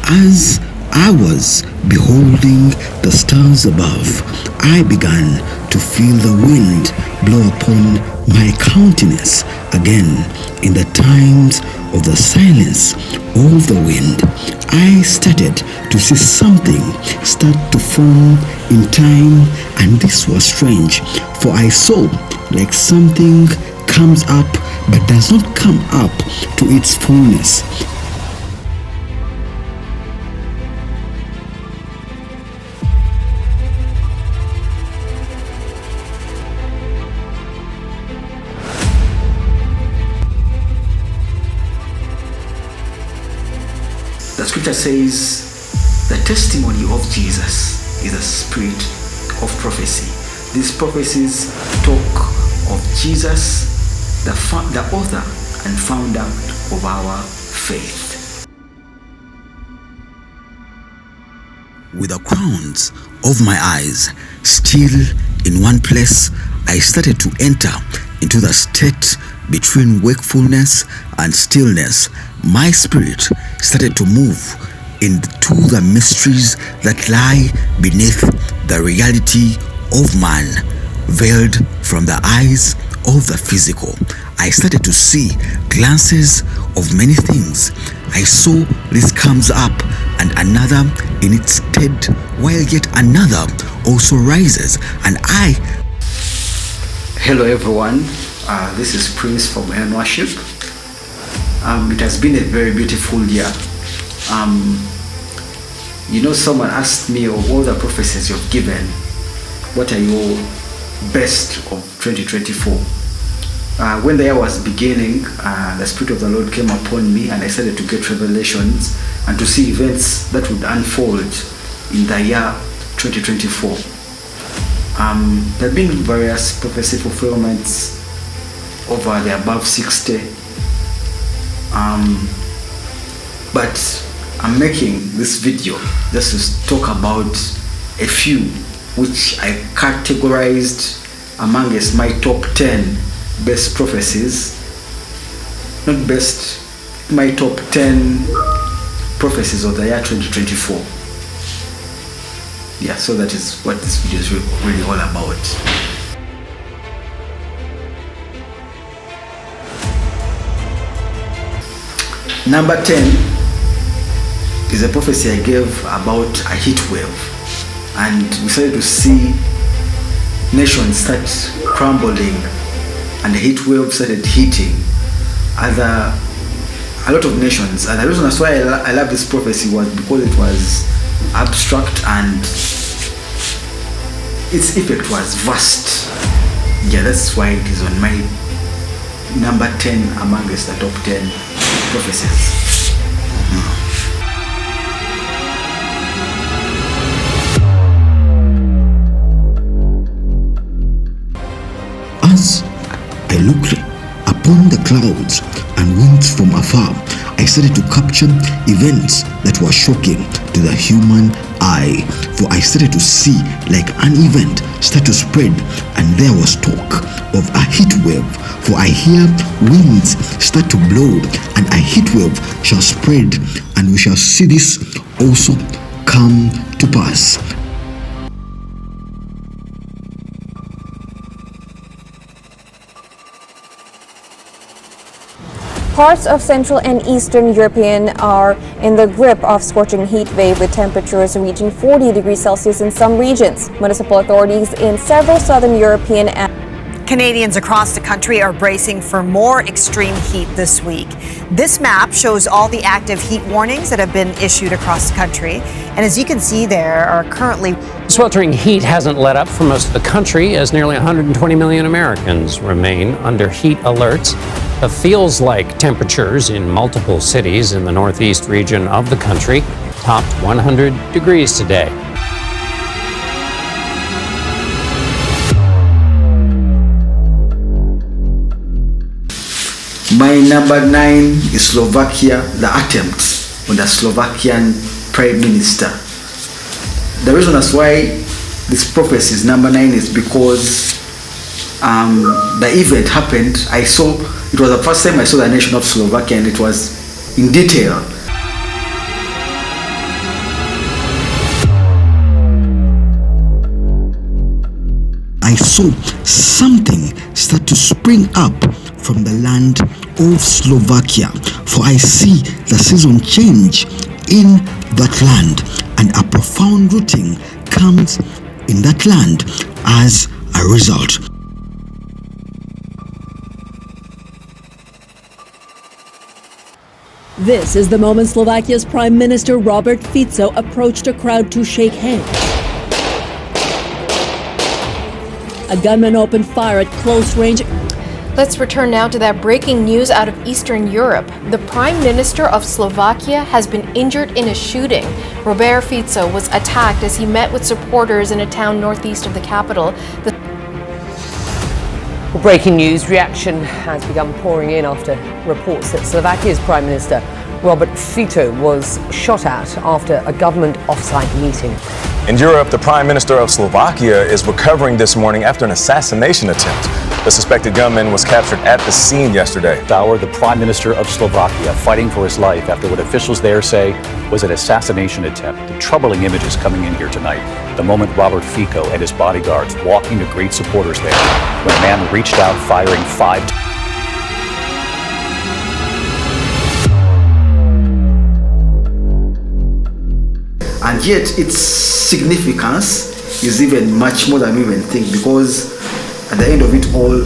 As I was beholding the stars above, I began to feel the wind blow upon my countenance again. In the times of the silence of the wind, I started to see something start to form in time, and this was strange, for I saw like something comes up but does not come up to its fullness. The scripture says the testimony of Jesus is a spirit of prophecy. These prophecies talk of Jesus, the author and founder of our faith. With the crowns of my eyes still in one place, I started to enter into the state between wakefulness and stillness. My spirit started to move into the mysteries that lie beneath the reality of man, veiled from the eyes of the physical. I started to see glances of many things. I saw this comes up and another in its stead, while yet another also rises, and I. Hello everyone, this is Prince from Aeon Worship. It has been a very beautiful year. Someone asked me of all the prophecies you've given, what are your best of 2024? When the year was beginning, the Spirit of the Lord came upon me and I started to get revelations and to see events that would unfold in the year 2024. There have been various prophecy fulfillments over the above 60. But I'm making this video just to talk about a few which I categorized amongst my top 10 best prophecies. Not best, my top 10 prophecies of the year 2024. Yeah, so that is what this video is really all about. Number 10 is a prophecy I gave about a heat wave, and we started to see nations start crumbling and the heat wave started hitting a lot of nations. And the reason that's why I love this prophecy was because it was abstract and its effect was vast. Yeah, that's why it is on my number 10 amongst the top 10 prophecies. As I looked upon the clouds and winds from afar, I started to capture events that were shocking to the human eye. For I started to see like an event start to spread, and there was talk of a heat wave. For I hear winds start to blow, and a heat wave shall spread, and we shall see this also come to pass. Parts of Central and Eastern European are in the grip of scorching heat wave, with temperatures reaching 40 degrees Celsius in some regions. Municipal authorities in several southern European and Canadians across the country are bracing for more extreme heat this week. This map shows all the active heat warnings that have been issued across the country. And as you can see, there are currently sweltering heat hasn't let up for most of the country, as nearly 120 million Americans remain under heat alerts. It feels like temperatures in multiple cities in the northeast region of the country topped 100 degrees today. My number 9 is Slovakia, the attempt on the Slovakian Prime Minister. The reason that's why this prophecy is number 9 is because the event happened. It was the first time I saw the nation of Slovakia, and it was in detail. I saw something start to spring up from the land of Slovakia. For I see the season change in that land, and a profound rooting comes in that land as a result. This is the moment Slovakia's Prime Minister Robert Fico approached a crowd to shake hands. A gunman opened fire at close range. Let's return now to that breaking news out of Eastern Europe. The Prime Minister of Slovakia has been injured in a shooting. Robert Fico was attacked as he met with supporters in a town northeast of the capital. Breaking news, reaction has begun pouring in after reports that Slovakia's Prime Minister Robert Fico was shot at after a government off-site meeting. In Europe, the Prime Minister of Slovakia is recovering this morning after an assassination attempt. The suspected gunman was captured at the scene yesterday. The Prime Minister of Slovakia fighting for his life after what officials there say was an assassination attempt. The troubling images coming in here tonight. The moment Robert Fico and his bodyguards walking to greet supporters there when a man reached out firing 5 times. And yet its significance is even much more than we even think, because at the end of it all,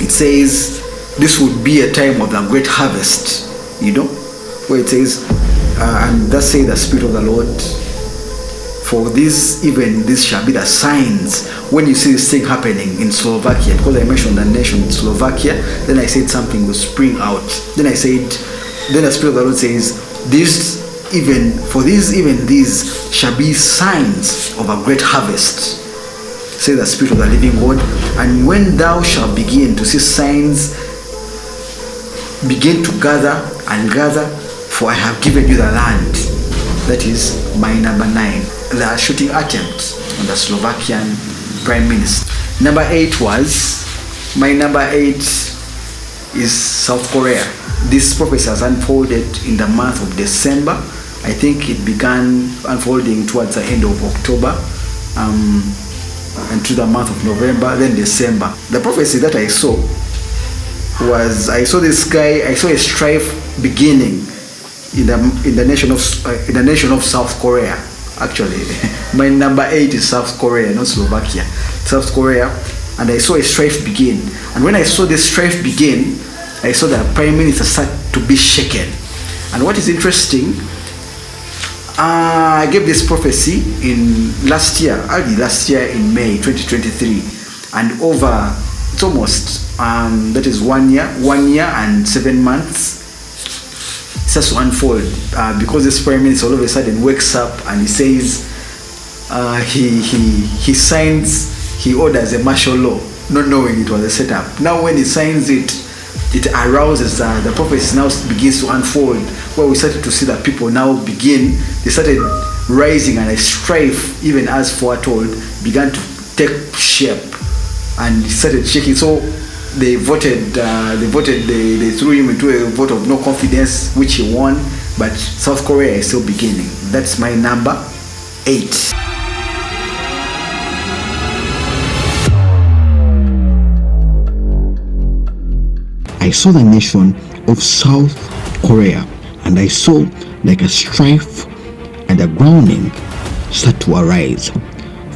it says this would be a time of the great harvest, where it says, and thus say the Spirit of the Lord, for this shall be the signs when you see this thing happening in Slovakia. Because I mentioned the nation Slovakia, then I said something will spring out. Then the Spirit of the Lord says, these shall be signs of a great harvest, say the Spirit of the living God. And when thou shalt begin to see signs, begin to gather, for I have given you the land. That is my number 9, the shooting attempt on the Slovakian Prime Minister. My number 8 is South Korea. This prophecy has unfolded in the month of December. I think it began unfolding towards the end of October and to the month of November, then December. The prophecy that I saw was, I saw a strife beginning in the nation of South Korea. Actually, my number 8 is South Korea, not Slovakia. South Korea, and I saw a strife begin. And when I saw this strife begin, I saw the Prime Minister start to be shaken. And what is interesting, I gave this prophecy early last year in May 2023, and it's almost that is 1 year and 7 months. It starts to unfold because this Prime Minister all of a sudden wakes up and he says he orders a martial law, not knowing it was a setup. Now when he signs it arouses the prophecy now begins to unfold, where we started to see that people now they started rising, and a strife, even as foretold, began to take shape and started shaking. So they threw him into a vote of no confidence, which he won, but South Korea is still beginning. That's my number 8. I saw the nation of South Korea, and I saw like a strife and a groaning start to arise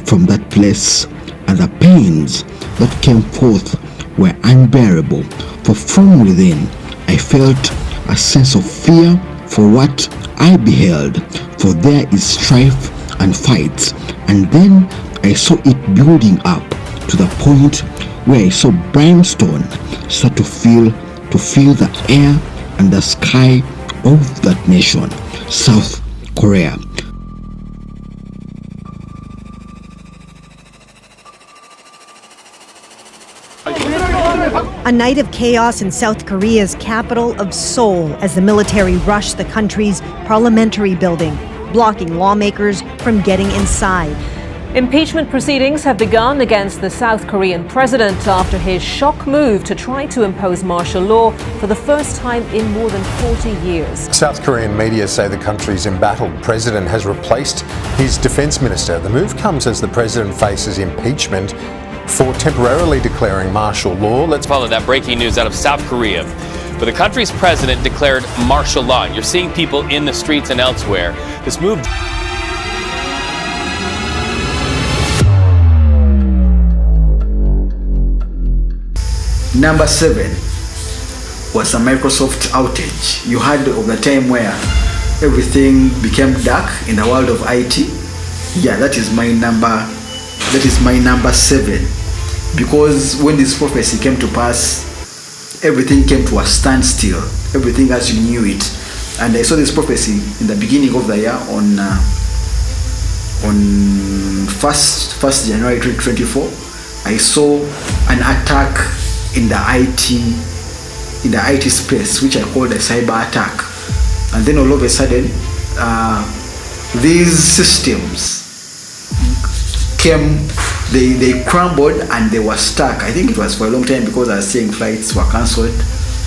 from that place, and the pains that came forth were unbearable. For from within I felt a sense of fear for what I beheld, for there is strife and fights. And then I saw it building up to the point where I saw brimstone start to fill the air and the sky of that nation, South Korea. A night of chaos in South Korea's capital of Seoul as the military rushed the country's parliamentary building, blocking lawmakers from getting inside. Impeachment proceedings have begun against the South Korean president after his shock move to try to impose martial law for the first time in more than 40 years. South Korean media say the country's embattled president has replaced his defence minister. The move comes as the president faces impeachment for temporarily declaring martial law. Let's follow that breaking news out of South Korea, where the country's president declared martial law. You're seeing people in the streets and elsewhere. This move... Number 7 was a Microsoft outage. You had of the time where everything became dark in the world of IT. Yeah, that is my number 7. Because when this prophecy came to pass, everything came to a standstill. Everything as you knew it. And I saw this prophecy in the beginning of the year on 1st January 2024. I saw an attack in the IT space, which I called a cyber attack. And then all of a sudden, these systems came, they crumbled and they were stuck. I think it was for a long time because I was seeing flights were cancelled.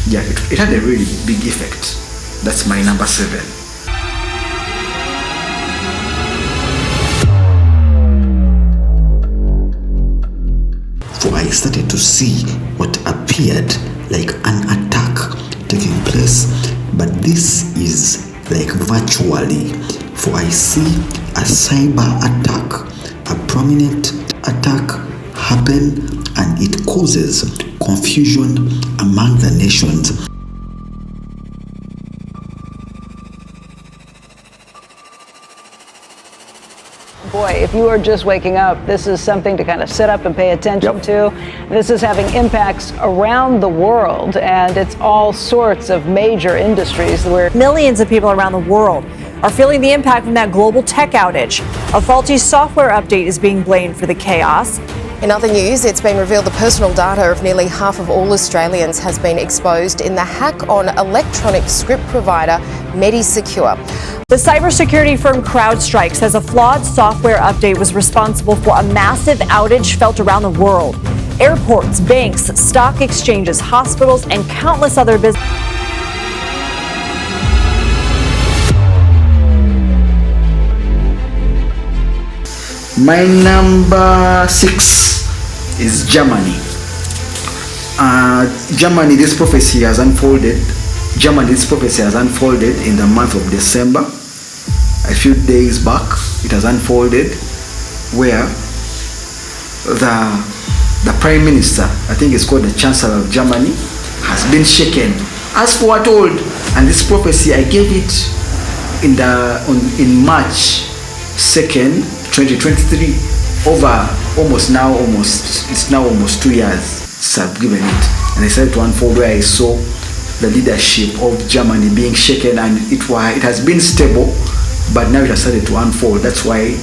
Yeah, it had a really big effect. That's my number 7. For I started to see what appeared like an attack taking place, but this is like virtually. For I see a cyber attack, a prominent attack happen, and it causes confusion among the nations. Boy, if you are just waking up, this is something to kind of sit up and pay attention to. This is having impacts around the world, and it's all sorts of major industries where Millions of people around the world are feeling the impact from that global tech outage. A faulty software update is being blamed for the chaos. In other news, it's been revealed the personal data of nearly half of all Australians has been exposed in the hack on electronic script provider MediSecure. The cybersecurity firm CrowdStrike says a flawed software update was responsible for a massive outage felt around the world. Airports, banks, stock exchanges, hospitals, and countless other businesses. My number 6 is Germany. Germany, this prophecy has unfolded in the month of December. A few days back, it has unfolded where the Prime Minister, I think it's called the Chancellor of Germany, has been shaken as foretold. And this prophecy, I gave it in March 2nd, 2023. It's now almost 2 years since I've given it, and I started to unfold where I saw the leadership of Germany being shaken, and it has been stable, but now it has started to unfold. That's why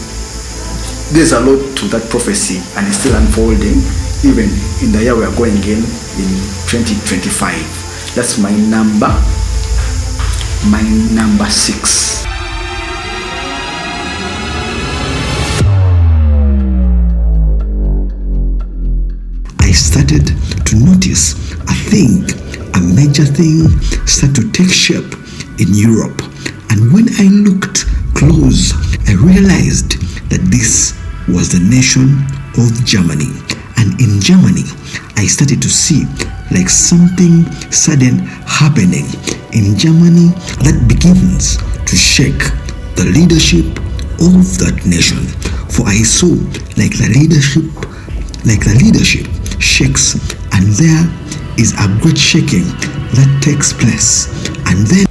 there's a lot to that prophecy, and it's still unfolding even in the year we are going in 2025. That's my number 6. I started to notice a major thing start to take shape in Europe. And when I looked close, I realized that this was the nation of Germany. And in Germany, I started to see like something sudden happening in Germany that begins to shake the leadership of that nation. For I saw like the leadership shakes, and there is a great shaking that takes place. And then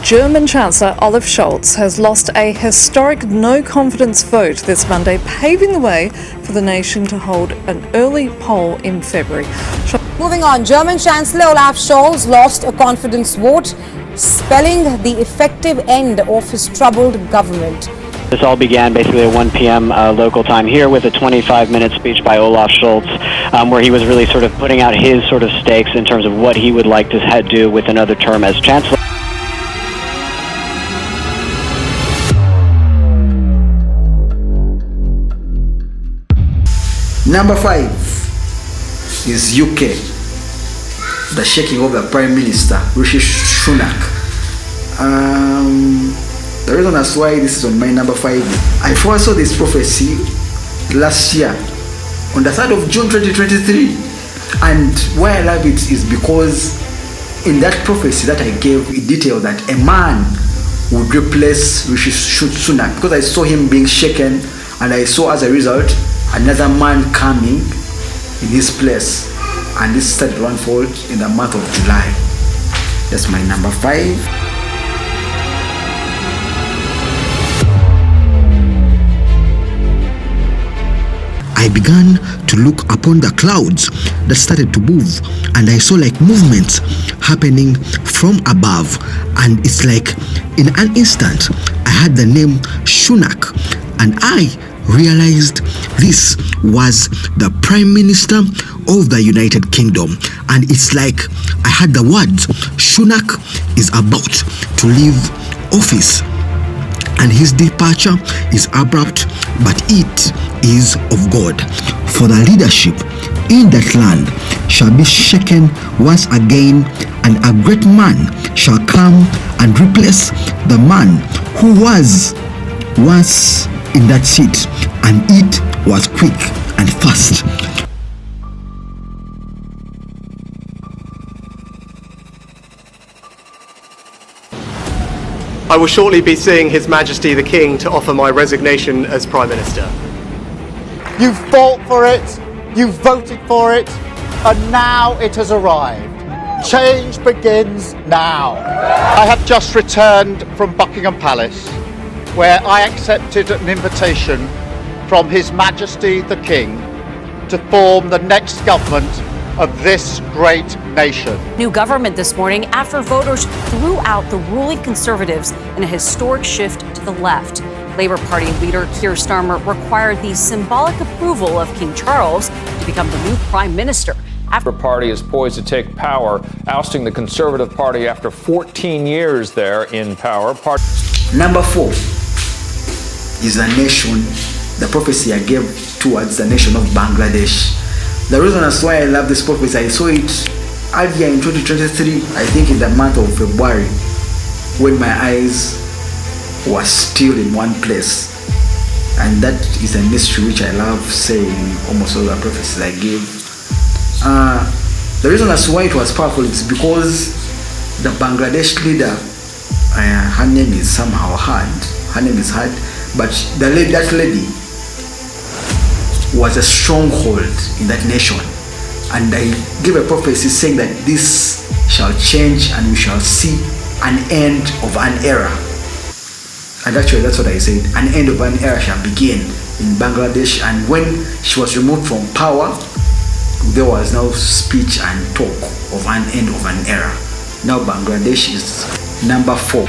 German Chancellor Olaf Scholz has lost a historic no-confidence vote this Monday, paving the way for the nation to hold an early poll in February. Moving on, German Chancellor Olaf Scholz lost a confidence vote, spelling the effective end of his troubled government. This all began basically at 1 p.m. Local time here with a 25-minute speech by Olaf Scholz, where he was really sort of putting out his sort of stakes in terms of what he would like to do with another term as Chancellor. Number 5 is UK. The shaking of the Prime Minister, Rishi Sunak. The reason as why this is on my number 5, I foresaw this prophecy last year on the 3rd of June 2023. And why I love it is because in that prophecy that I gave, it detailed that a man would replace Rishi Sunak, because I saw him being shaken, and I saw as a result another man coming in his place, and this started to unfold in the month of July. That's my number 5. I began to look upon the clouds that started to move, and I saw like movements happening from above, and it's like in an instant I had the name Sunak, and I realized this was the Prime Minister of the United Kingdom, and it's like I had the words Sunak is about to leave office, and his departure is abrupt, but it is of God. For the leadership in that land shall be shaken once again, and a great man shall come and replace the man who was once in that seat, and it was quick and fast. I will shortly be seeing His Majesty the King to offer my resignation as Prime Minister. You fought for it, you voted for it, and now it has arrived. Change begins now. I have just returned from Buckingham Palace, where I accepted an invitation from His Majesty the King to form the next government of this great nation. New government this morning after voters threw out the ruling Conservatives in a historic shift to the left. Labour Party leader Keir Starmer required the symbolic approval of King Charles to become the new Prime Minister. The party is poised to take power, ousting the Conservative Party after 14 years there in power. Number 4 is the nation, the prophecy I gave towards the nation of Bangladesh. The reason as why I love this prophecy, I saw it earlier in 2023, I think in the month of February, when my eyes were still in one place. And that is a mystery which I love saying almost all the prophecies I give. The reason as why it was powerful is because the Bangladesh leader, her name is somehow hard. Her name is hard, but that lady was a stronghold in that nation. And I give a prophecy saying that this shall change and we shall see an end of an era. And actually that's what I said. An end of an era shall begin in Bangladesh. And when she was removed from power, there was no speech and talk of an end of an era. Now Bangladesh is number 4.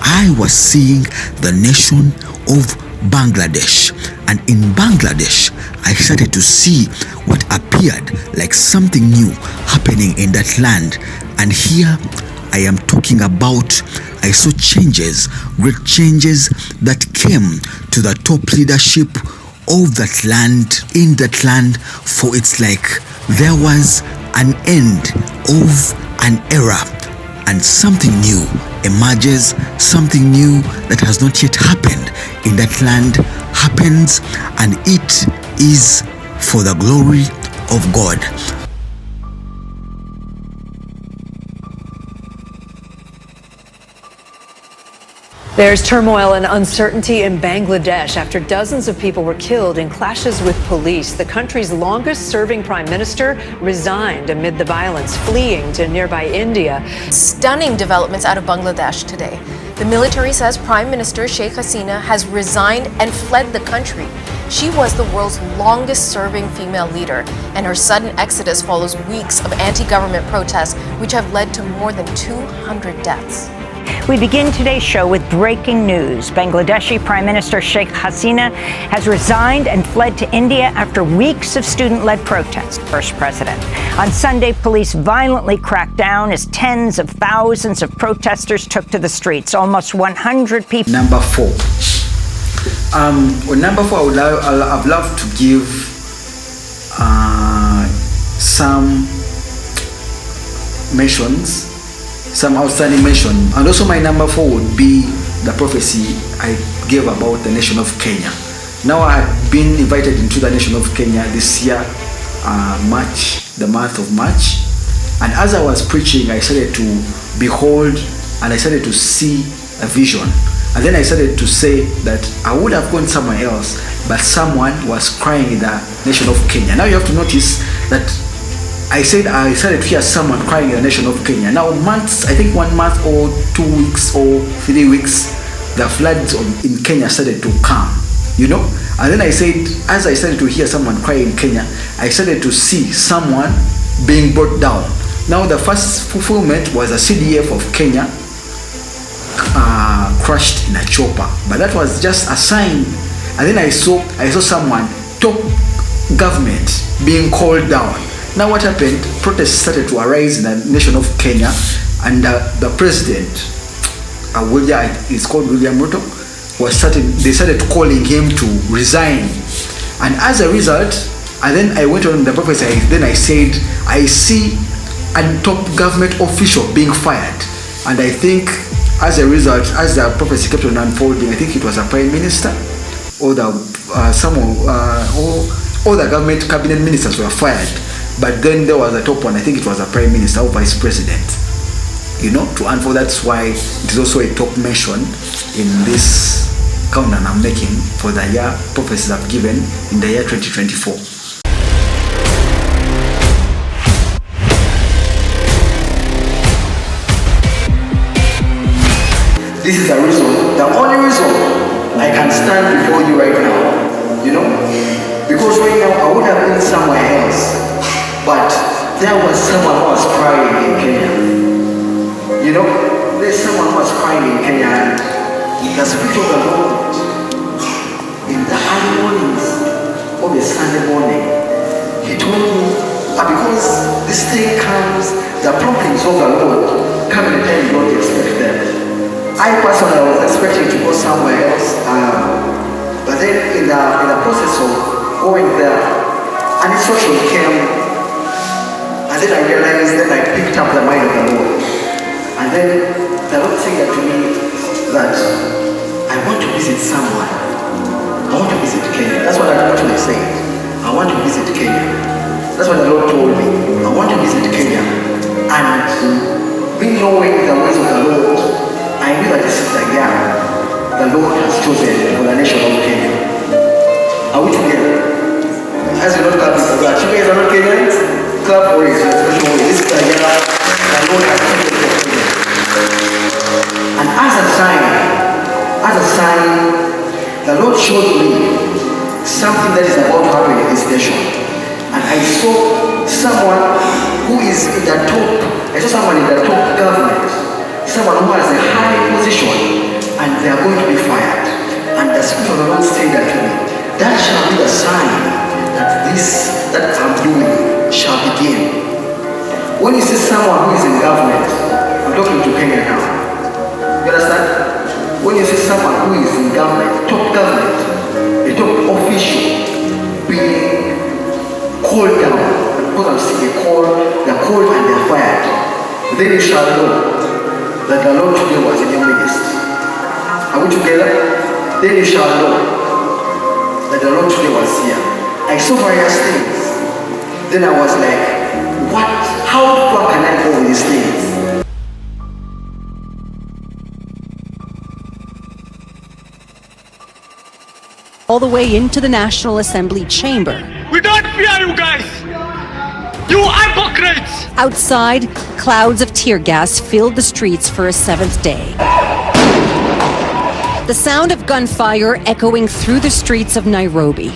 I was seeing the nation of Bangladesh, and in Bangladesh I started to see what appeared like something new happening in that land. And here I am talking about, I saw changes, great changes that came to the top leadership of that land, in that land, for it's like there was an end of an era, and something new emerges, something new that has not yet happened in that land happens, and it is for the glory of God. There's turmoil and uncertainty in Bangladesh after dozens of people were killed in clashes with police. The country's longest-serving prime minister resigned amid the violence, fleeing to nearby India. Stunning developments out of Bangladesh today. The military says Prime Minister Sheikh Hasina has resigned and fled the country. She was the world's longest-serving female leader, and her sudden exodus follows weeks of anti-government protests, which have led to more than 200 deaths. We begin today's show with breaking news. Bangladeshi Prime Minister Sheikh Hasina has resigned and fled to India after weeks of student-led protests. First president. On Sunday, police violently cracked down as tens of thousands of protesters took to the streets. Almost 100 people. Number 4. On number 4, I'd love to give some mentions, some outstanding mention, and also my number 4 would be the prophecy I gave about the nation of Kenya. Now I have been invited into the nation of Kenya this year, March, the month of March, and as I was preaching, I started to behold and I started to see a vision, and then I started to say that I would have gone somewhere else, but someone was crying in the nation of Kenya. Now you have to notice that I started to hear someone crying in the nation of Kenya. Now months, I think 1 month or 2 weeks or 3 weeks, the floods in Kenya started to come, you know. And then I said, as I started to hear someone crying in Kenya, I started to see someone being brought down. Now the first fulfillment was a CDF of Kenya crushed in a chopper, but that was just a sign. And then I saw someone, top government, being called down. Now what happened? Protests started to arise in the nation of Kenya, and the president, it's called William Ruto, they started calling him to resign. And as a result, and then I went on the prophecy, then I said, I see a top government official being fired. And I think as a result, as the prophecy kept on unfolding, I think it was a prime minister or all the government cabinet ministers were fired. But then there was a top one, I think it was a prime minister or vice president, you know, to unfold. That's why it is also a top mention in this countdown I'm making for the year prophecies I've given in the year 2024. This is the reason, the only reason I can stand before you right now, you know, because right now I would have been somewhere else. But there was someone who was crying in Kenya. You know, there's someone who was crying in Kenya, and the Spirit of the Lord, in the early mornings of a Sunday morning, He told me, because this thing comes, the promptings of the Lord come in a time you don't expect them. I personally was expecting to go somewhere else, but then in the process of going there, an instruction came. And then I realized that I picked up the mind of the Lord. And then the Lord said to me that I want to visit someone. I want to visit Kenya. That's what I said. I want to visit Kenya. That's what the Lord told me. I want to visit Kenya. And me knowing the ways of the Lord, I knew that this is the year the Lord has chosen for the nation of Kenya. Are we together? As you know, you guys are not Kenyans? Clap for it, especially this is the year the Lord has chosen for Kenya. And as a sign, the Lord showed me something that is about to happen in this nation. And I saw someone who is in the top, I saw someone in the top government, someone who has a high position, and they are going to be fired. And the Spirit of the Lord said that to me, that shall be the sign that this that I'm doing shall begin. When you see someone who is in government, I'm talking to Kenya now. You understand? When you see someone who is in government, a top official being called down, because I'm seeing they're called and they're fired, then you shall know that the Lord today was in your midst. Are we together? Then you shall know that the Lord today was here. I saw various things. Then I was like, what? How far can I go with these things? All the way into the National Assembly chamber. We don't fear you guys! You hypocrites! Outside, clouds of tear gas filled the streets for a 7th day. The sound of gunfire echoing through the streets of Nairobi.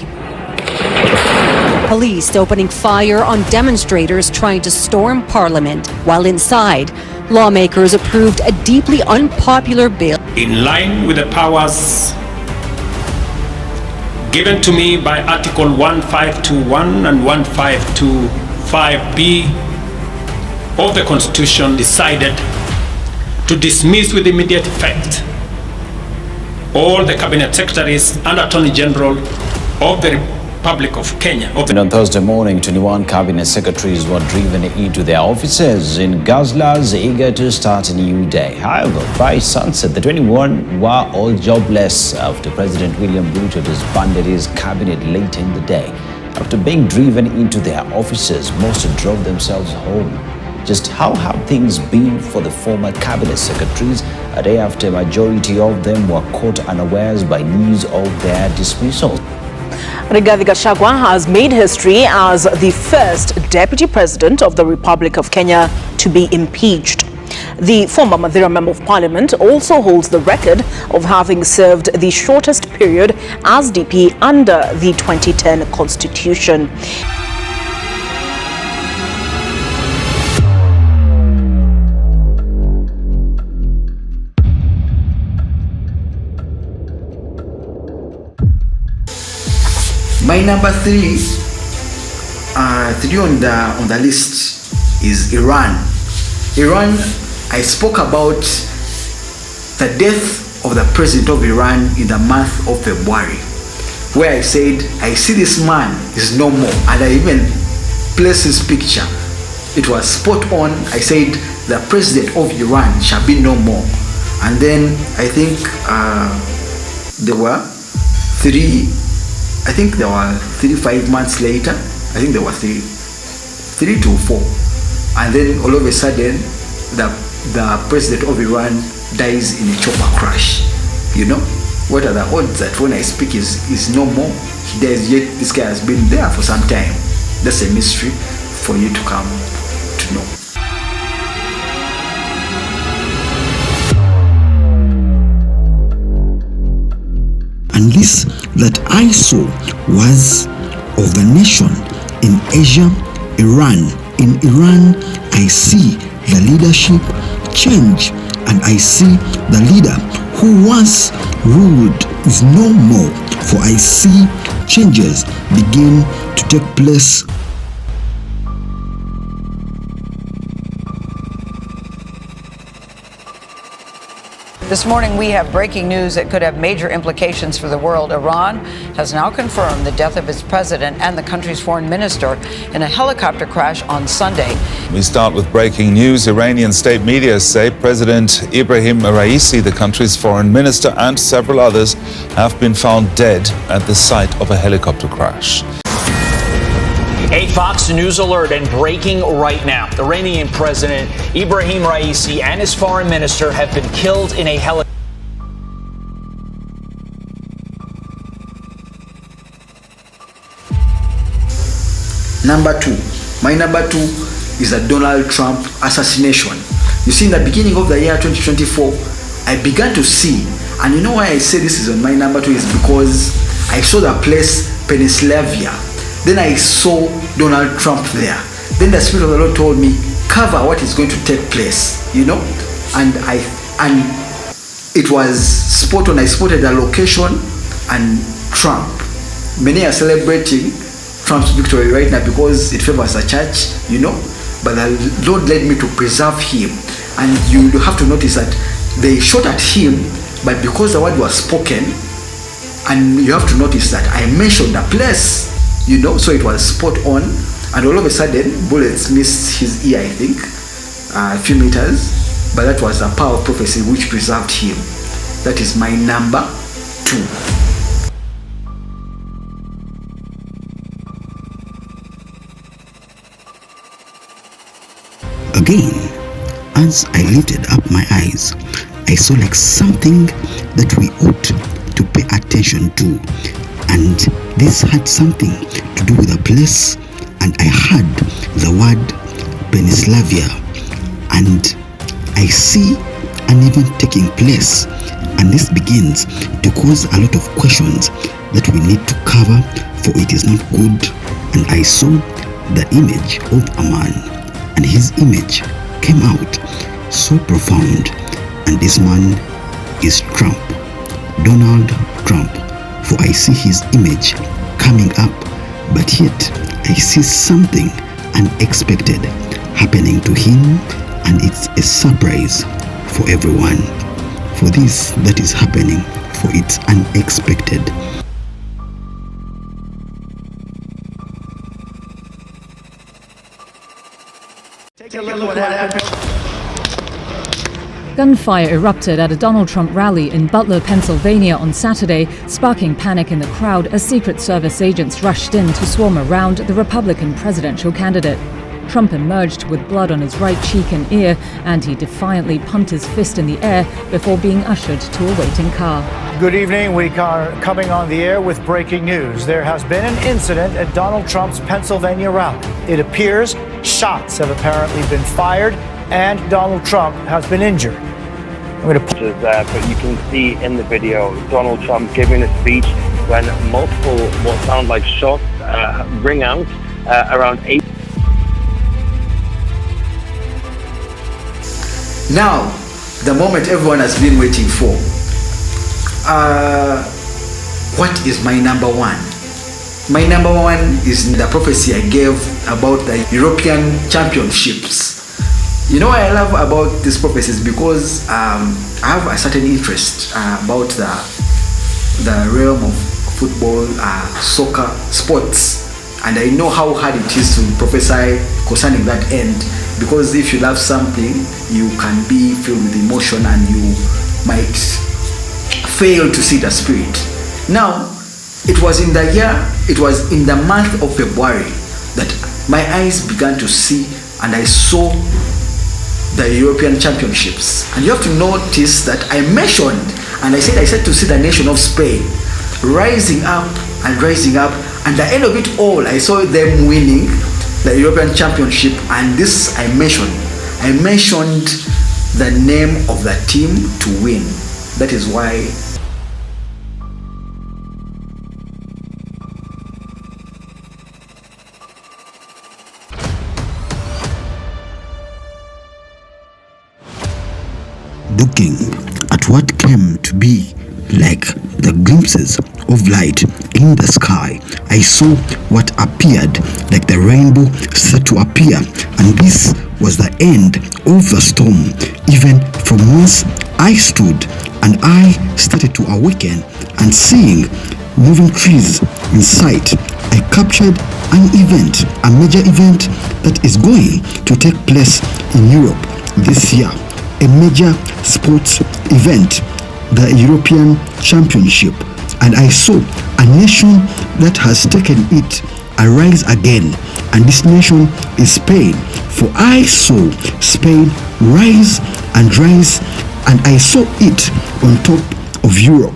Police opening fire on demonstrators trying to storm Parliament, while inside, Lawmakers approved a deeply unpopular bill. In line with the powers given to me by Article 1521 and 1525B of the Constitution, decided to dismiss with immediate effect all the Cabinet Secretaries and Attorney General of the Republic of Kenya. And on Thursday morning, 21 Cabinet Secretaries were driven into their offices in Gazlas, eager to start a new day. However, by sunset, the 21 were all jobless after President William Ruto disbanded his cabinet late in the day. After being driven into their offices, most drove themselves home. Just how have things been for the former cabinet secretaries a day after a majority of them were caught unawares by news of their dismissal? Rigathi Gachagua has made history as the first deputy president of the Republic of Kenya to be impeached. The former Mathira Member of Parliament also holds the record of having served the shortest period as DP under the 2010 Constitution. My number three on the list is Iran. Iran, I spoke about the death of the president of Iran in the month of February, where I said, I see this man is no more, and I even placed his picture. It was spot on. I said, the president of Iran shall be no more. And then I think there were 5 months later, I think there were 3 to 4, and then all of a sudden the president of Iran dies in a chopper crash. You know, what are the odds that when I speak is no more, he dies, yet this guy has been there for some time? That's a mystery for you to come to know. And this that I saw was of the nation in Asia, Iran. In Iran, I see the leadership change, and I see the leader who once ruled is no more, for I see changes begin to take place. This morning, we have breaking news that could have major implications for the world. Iran has now confirmed the death of its president and the country's foreign minister in a helicopter crash on Sunday. We start with breaking news. Iranian state media say President Ibrahim Raisi, the country's foreign minister, and several others have been found dead at the site of a helicopter crash. A Fox News alert and breaking right now. Iranian President Ibrahim Raisi and his foreign minister have been killed in a helicopter. Number 2. My number 2 is the Donald Trump assassination. You see, in the beginning of the year 2024, I began to see, and you know why I say this is on my number 2 is because I saw the place Pennsylvania. Then I saw Donald Trump there. Then the Spirit of the Lord told me, cover what is going to take place, you know? And it was spot on. I spotted the location and Trump. Many are celebrating Trump's victory right now because it favors the church, you know? But the Lord led me to preserve him. And you have to notice that they shot at him, but because the word was spoken, and you have to notice that I mentioned the place, you know, so it was spot on, and all of a sudden bullets missed his ear, I think, a few meters, but that was the power of prophecy which preserved him. That is my number 2. Again, as I lifted up my eyes, I saw like something that we ought to pay attention to. And this had something to do with a place, and I heard the word Pennsylvania, and I see an event taking place, and this begins to cause a lot of questions that we need to cover, for it is not good. And I saw the image of a man, and his image came out so profound, and this man is Trump, Donald Trump, for I see his image coming up, but yet I see something unexpected happening to him, and it's a surprise for everyone. For this that is happening, for it's unexpected. Take a look what happened. Gunfire erupted at a Donald Trump rally in Butler, Pennsylvania on Saturday, sparking panic in the crowd as Secret Service agents rushed in to swarm around the Republican presidential candidate. Trump emerged with blood on his right cheek and ear, and he defiantly pumped his fist in the air before being ushered to a waiting car. Good evening. We are coming on the air with breaking news. There has been an incident at Donald Trump's Pennsylvania rally. It appears shots have apparently been fired and Donald Trump has been injured. I'm going to put it there, but you can see in the video Donald Trump giving a speech when multiple what sound like shots ring out around 8. Now, the moment everyone has been waiting for. What is my number one? My number one is the prophecy I gave about the European Championships. You know what I love about these prophecies, because I have a certain interest about the realm of football, soccer, sports, and I know how hard it is to prophesy concerning that end, because if you love something, you can be filled with emotion and you might fail to see the spirit. Now, it was in the month of February that my eyes began to see, and I saw the European Championships. And you have to notice that I mentioned, and I said to see the nation of Spain rising up and rising up, and the end of it all, I saw them winning the European Championship. And this I mentioned the name of the team to win. That is why looking at what came to be like the glimpses of light in the sky, I saw what appeared like the rainbow start to appear, and this was the end of the storm. Even from whence I stood, and I started to awaken, and seeing moving trees in sight, I captured an event, a major event that is going to take place in Europe this year. A major sports event, the European Championship, and I saw a nation that has taken it arise again, and this nation is Spain. For I saw Spain rise and rise, and I saw it on top of Europe.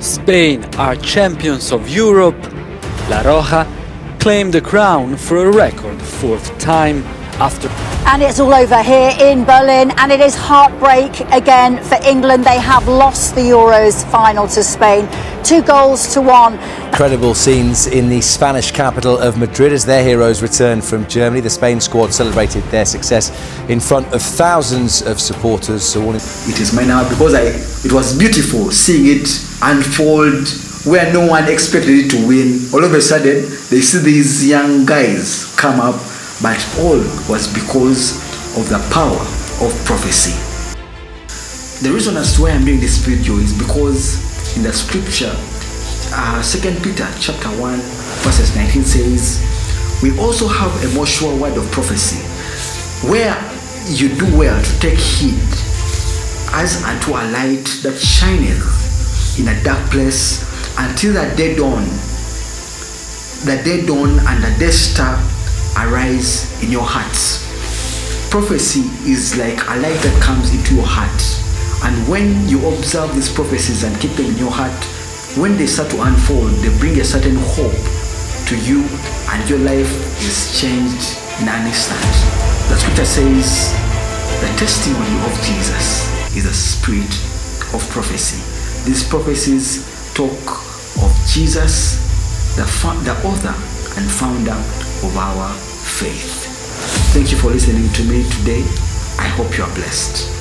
Spain are champions of Europe. La Roja claimed the crown for a record fourth time after. And it's all over here in Berlin, and it is heartbreak again for England. They have lost the Euros final to Spain, 2-1. Incredible scenes in the Spanish capital of Madrid as their heroes returned from Germany. The Spain squad celebrated their success in front of thousands of supporters. So it is mine now, because it was beautiful seeing it unfold where no one expected it to win. All of a sudden, they see these young guys come up, but all was because of the power of prophecy. The reason as to why I'm doing this video is because in the scripture, 2 Peter chapter 1 verses 19 says, we also have a more sure word of prophecy, where you do well to take heed as unto a light that shineth in a dark place until the day dawn and the day star arise in your hearts. Prophecy is like a light that comes into your heart, and when you observe these prophecies and keep them in your heart, when they start to unfold, they bring a certain hope to you, and your life is changed in an instant. The scripture says the testimony of Jesus is a spirit of prophecy. These prophecies talk of Jesus, the author and founder of our faith. Thank you for listening to me today. I hope you are blessed.